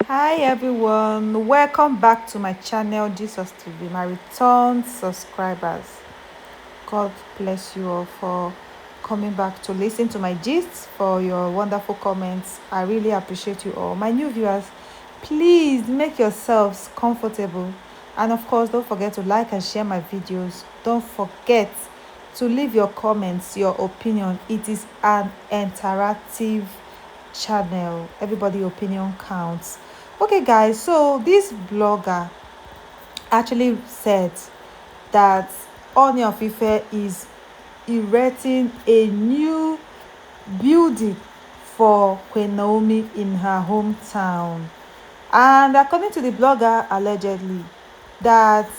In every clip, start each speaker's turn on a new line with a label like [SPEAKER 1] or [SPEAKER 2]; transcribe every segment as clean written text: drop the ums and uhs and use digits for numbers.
[SPEAKER 1] Hi everyone, welcome back to my channel Jesus TV, my returned subscribers. God bless you all for coming back to listen to my gist, for your wonderful comments. I really appreciate you all. My new viewers, please make yourselves comfortable, and of course don't forget to like and share my videos. Don't forget to leave your comments, your opinion. It is an interactive channel. Everybody opinion counts. Okay guys, so this blogger actually said that Ooni of Ife is erecting a new building for Queen Naomi in her hometown. And according to the blogger, allegedly, that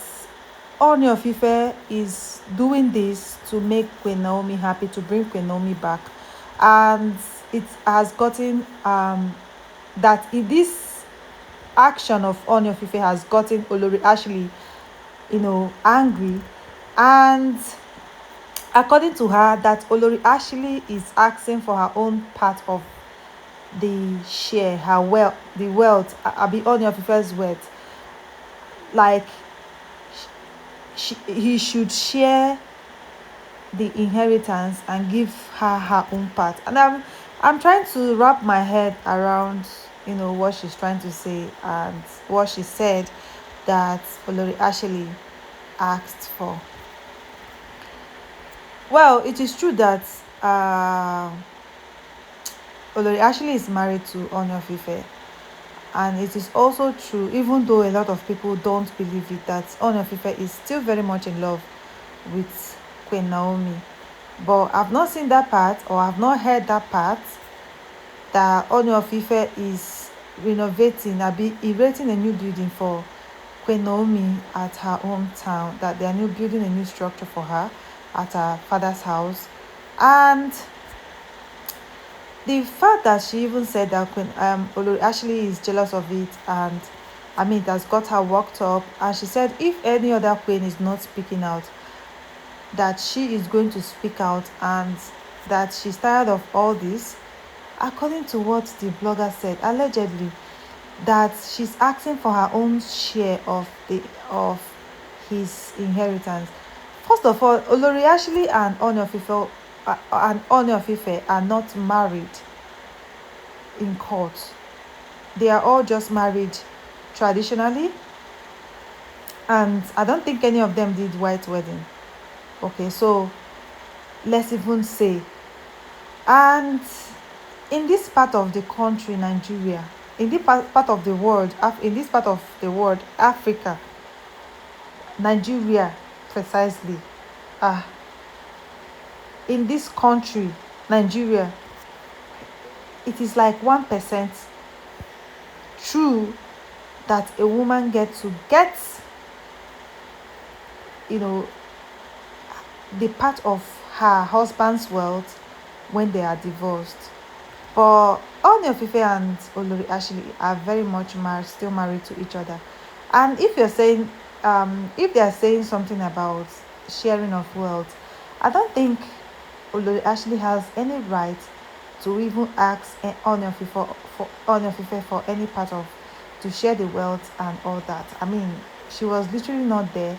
[SPEAKER 1] Ooni of Ife is doing this to make Queen Naomi happy, to bring Queen Naomi back. And it has gotten that this action of Ooni of Ife has gotten Olori Ashley, angry. And according to her, that Olori Ashley is asking for her own part of the share, her wealth, the wealth, Abi Ooni of Ife's wealth. Like he should share the inheritance and give her her own part. And I'm trying to wrap my head around what she's trying to say and what she said that Olori Ashley asked for. Well, it is true that uh, Olori Ashley is married to Ooni of Ife, and it is also true, even though a lot of people don't believe it, that Ooni of Ife is still very much in love with Queen Naomi. But I've not seen that part, or I've not heard that part, that Ooni of Ife is renovating, be erecting a new building for Queen Naomi at her hometown, that they are new building a new structure for her at her father's house. And the fact that she even said that Queen Olori Ashley is jealous of it, and I mean it has got her worked up, and she said if any other queen is not speaking out, that she is going to speak out, and that she's tired of all this. According to what the blogger said, allegedly, that she's asking for her own share of his inheritance. First of all, Olori Ashley and Ooni of Ife are not married in court. They are all just married traditionally, and I don't think any of them did white wedding. Okay, so let's even say, and in this part of the country, Nigeria, in this part of the world, in this part of the world, Africa, Nigeria precisely, ah, in this country, Nigeria, it is like 1% true that a woman gets to get, you know, the part of her husband's wealth when they are divorced. But Ooni of Ife and Olori Ashley are very much married, still married to each other. And if you're saying, if they are saying something about sharing of wealth, I don't think Olori Ashley has any right to even ask Ooni of Ife for Ooni of Ife for any part of, to share the wealth and all that. I mean, she was literally not there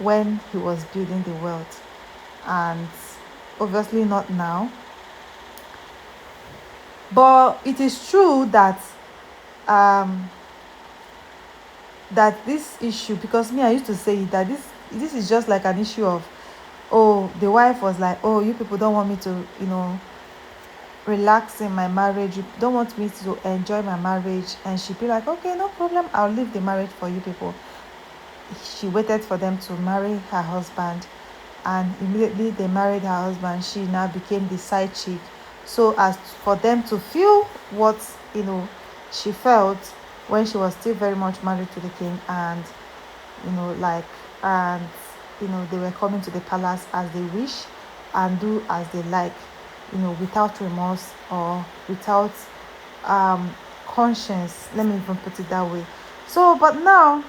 [SPEAKER 1] when he was building the wealth, and obviously not now. But it is true that um this issue, because me, I used to say that this is just like an issue of, oh, the wife was like, oh, you people don't want me to relax in my marriage, you don't want me to enjoy my marriage, and she'd be like, okay, no problem, I'll leave the marriage for you people. She waited for them to marry her husband, and immediately they married her husband, she now became the side chick, so as for them to feel what she felt when she was still very much married to the king. And like, and they were coming to the palace as they wish and do as they like, without remorse or without conscience, let me even put it that way. So but now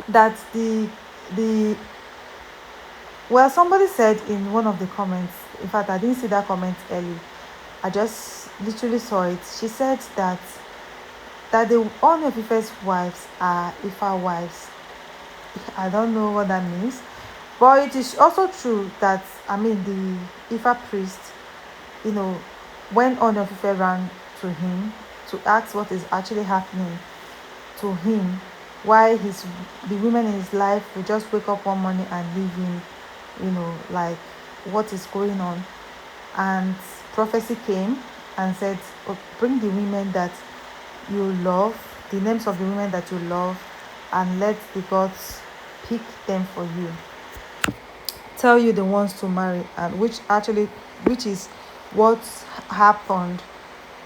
[SPEAKER 1] that the well, somebody said in one of the comments, in fact I didn't see that comment early, I just literally saw it. She said that that the Ooni of Ife's wives are Ifa wives. I don't know what that means, but it is also true that, I mean, the Ifa priest, you know, when Ooni of Ife ran to him to ask what is actually happening to him, why the women in his life will just wake up one morning and leave him, like, what is going on. And prophecy came and said, "Oh, bring the women that you love, the names of the women that you love, and let the gods pick them for you, tell you the ones to marry," and which is what happened.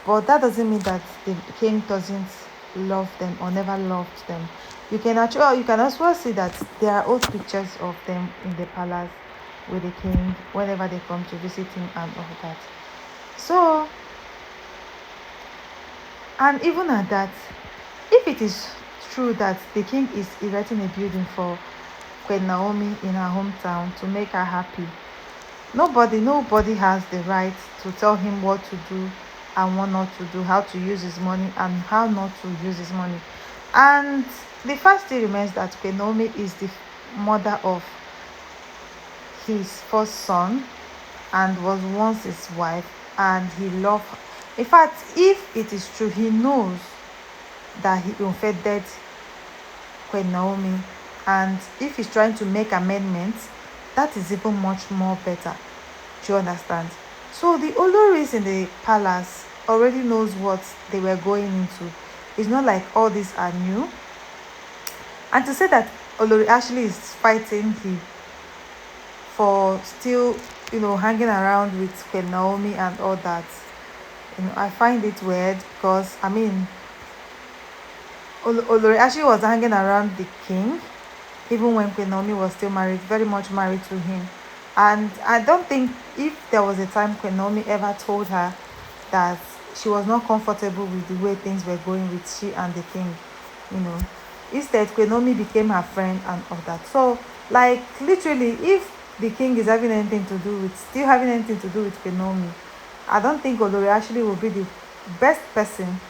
[SPEAKER 1] But that doesn't mean that the king doesn't love them or never loved them. You can also see that there are old pictures of them in the palace with the king whenever they come to visit him and all that. So, and even at that, if it is true that the king is erecting a building for Queen Naomi in her hometown to make her happy, nobody has the right to tell him what to do and what not to do, how to use his money and how not to use his money. And the fact still remains that Queen Naomi is the mother of his first son and was once his wife, and he loved her. In fact, if it is true, he knows that he offended Queen Naomi, and if he's trying to make amendments, that is even much more better. Do you understand? So the Oloris in the palace already knows what they were going into. It's not like all these are new. And to say that Olori actually is fighting him for still, hanging around with Queen Naomi and all that, I find it weird because, I mean, Olori actually was hanging around the king even when Queen Naomi was still married, very much married to him. And I don't think if there was a time Queen Naomi ever told her that she was not comfortable with the way things were going with she and the king, you know. Instead, Queen Naomi became her friend and all that. So, like, literally, if the king is still having anything to do with Queen Naomi, I don't think Olori actually will be the best person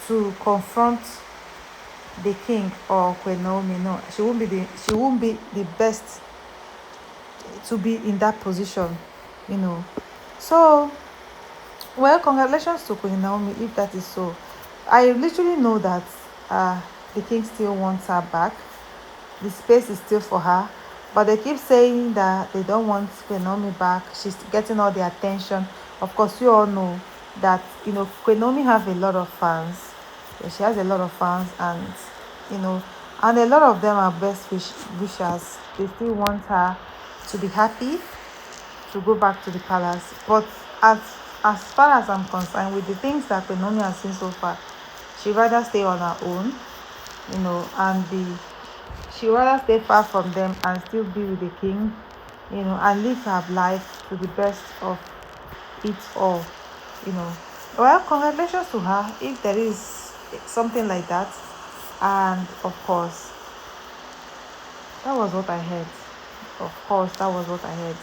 [SPEAKER 1] to confront the king or Queen Naomi. No, she won't be the best to be in that position, you know. So, well, congratulations to Queen Naomi if that is so. I literally know that the king still wants her back. The space is still for her, but they keep saying that they don't want Queen Naomi back. She's getting all the attention. Of course, you all know that Queen Naomi have a lot of fans. Yeah, she has a lot of fans, and you know, and a lot of them are wishers. They still want her to be happy, to go back to the palace. But as far as I'm concerned, with the things that Queen Naomi has seen so far, she rather stay on her own, and she rather stay far from them and still be with the king, and live her life to the best of it all, you know. Well, congratulations to her if there is something like that. And of course, that was what I heard. Of course, that was what I heard.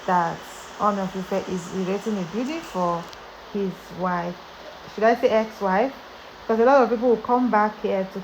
[SPEAKER 1] That Ooni of Ife is erecting a building for his wife. Should I say ex-wife? Because a lot of people will come back here to